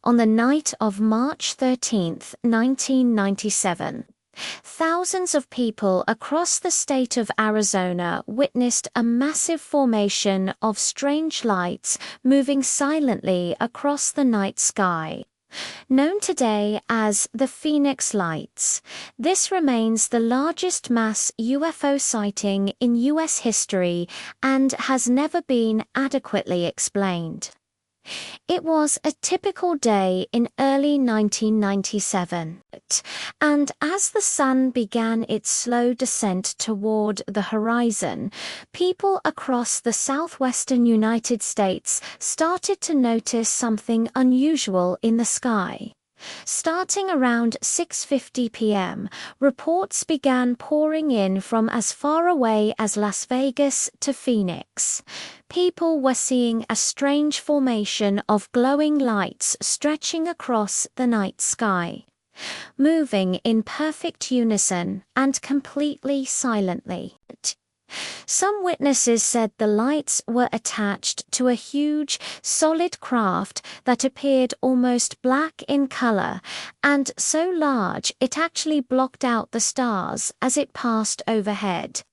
On the night of March 13, 1997, thousands of people across the state of Arizona witnessed a massive formation of strange lights moving silently across the night sky. Known today as the Phoenix Lights, this remains the largest mass UFO sighting in U.S. history and has never been adequately explained. It was a typical day in early 1997, and as the sun began its slow descent toward the horizon, people across the southwestern United States started to notice something unusual in the sky. Starting around 6:50 p.m., reports began pouring in from as far away as Las Vegas to Phoenix. People were seeing a strange formation of glowing lights stretching across the night sky, moving in perfect unison and completely silently. Some witnesses said the lights were attached to a huge, solid craft that appeared almost black in color, and so large it actually blocked out the stars as it passed overhead.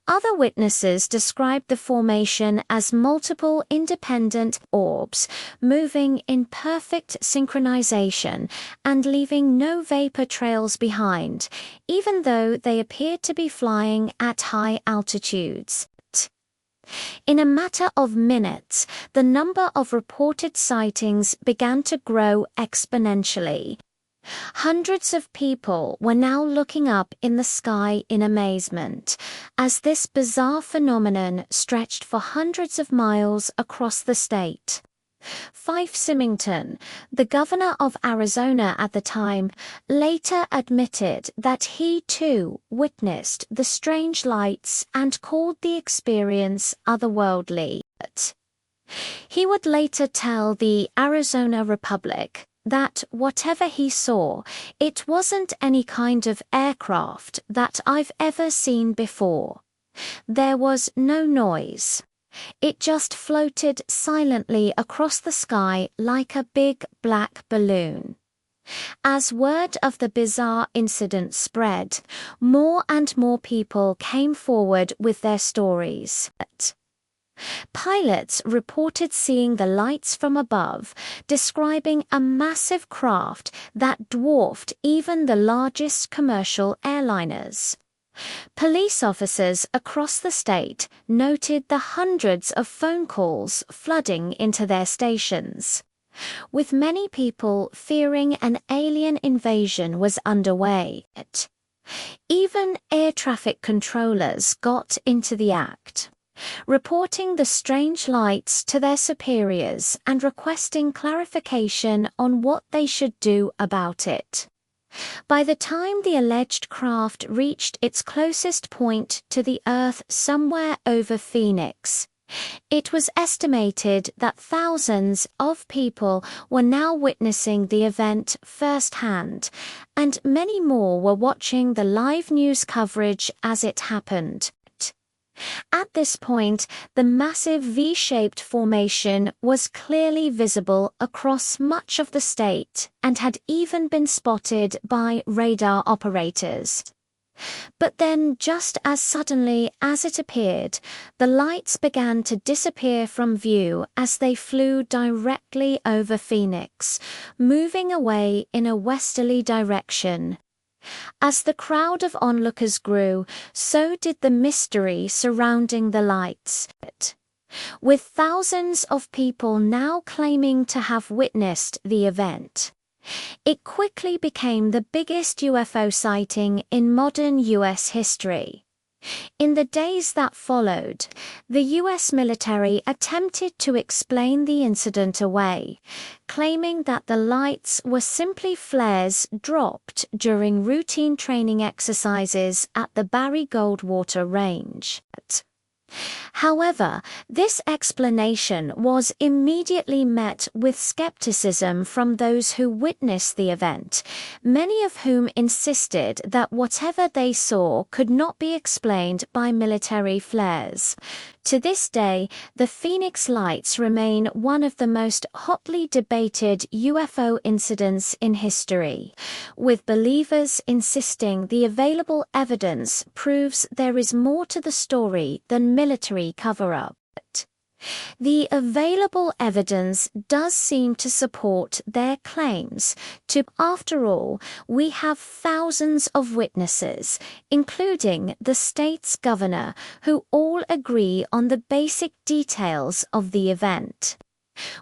Other witnesses described the formation as multiple independent orbs moving in perfect synchronization and leaving no vapor trails behind, even though they appeared to be flying at high altitudes. In a matter of minutes, the number of reported sightings began to grow exponentially. Hundreds of people were now looking up in the sky in amazement, as this bizarre phenomenon stretched for hundreds of miles across the state. Fife Symington, the governor of Arizona at the time, later admitted that he too witnessed the strange lights and called the experience otherworldly. He would later tell the Arizona Republic that whatever he saw, it wasn't any kind of aircraft that I've ever seen before. There was no noise. It just floated silently across the sky like a big black balloon. As word of the bizarre incident spread, more and more people came forward with their stories. Pilots reported seeing the lights from above, describing a massive craft that dwarfed even the largest commercial airliners. Police officers across the state noted the hundreds of phone calls flooding into their stations, with many people fearing an alien invasion was underway. Even air traffic controllers got into the act, reporting the strange lights to their superiors and requesting clarification on what they should do about it. By the time the alleged craft reached its closest point to the Earth somewhere over Phoenix, it was estimated that thousands of people were now witnessing the event firsthand, and many more were watching the live news coverage as it happened. At this point, the massive V-shaped formation was clearly visible across much of the state and had even been spotted by radar operators. But then, just as suddenly as it appeared, the lights began to disappear from view as they flew directly over Phoenix, moving away in a westerly direction. As the crowd of onlookers grew, so did the mystery surrounding the lights, with thousands of people now claiming to have witnessed the event. It quickly became the biggest UFO sighting in modern U.S. history. In the days that followed, the U.S. military attempted to explain the incident away, claiming that the lights were simply flares dropped during routine training exercises at the Barry Goldwater Range. However, this explanation was immediately met with skepticism from those who witnessed the event, many of whom insisted that whatever they saw could not be explained by military flares. To this day, the Phoenix Lights remain one of the most hotly debated UFO incidents in history, with believers insisting the available evidence proves there is more to the story than military cover-up. The available evidence does seem to support their claims. After all, we have thousands of witnesses, including the state's governor, who all agree on the basic details of the event.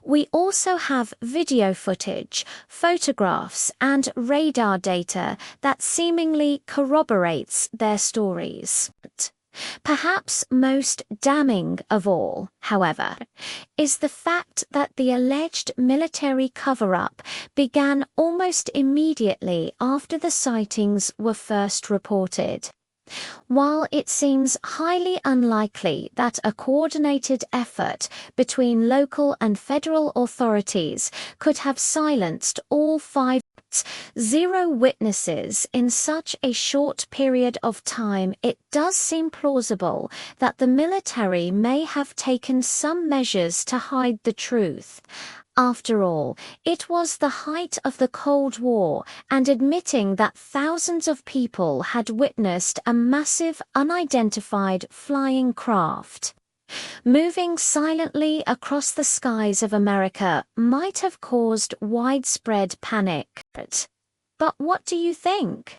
We also have video footage, photographs, and radar data that seemingly corroborates their stories. Perhaps most damning of all, however, is the fact that the alleged military cover-up began almost immediately after the sightings were first reported. While it seems highly unlikely that a coordinated effort between local and federal authorities could have silenced all 5 0 witnesses in such a short period of time, it does seem plausible that the military may have taken some measures to hide the truth. After all, it was the height of the Cold War, and admitting that thousands of people had witnessed a massive unidentified flying craft moving silently across the skies of America might have caused widespread panic. But what do you think?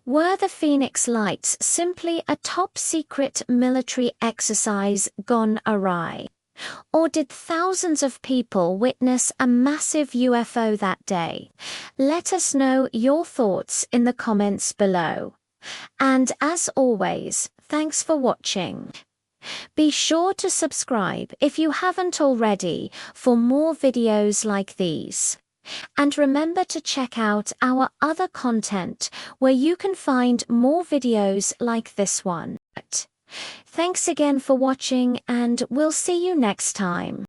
Were the Phoenix Lights simply a top-secret military exercise gone awry? Or did thousands of people witness a massive UFO that day? Let us know your thoughts in the comments below. And as always, thanks for watching. Be sure to subscribe if you haven't already for more videos like these. And remember to check out our other content where you can find more videos like this one. Thanks again for watching, and we'll see you next time.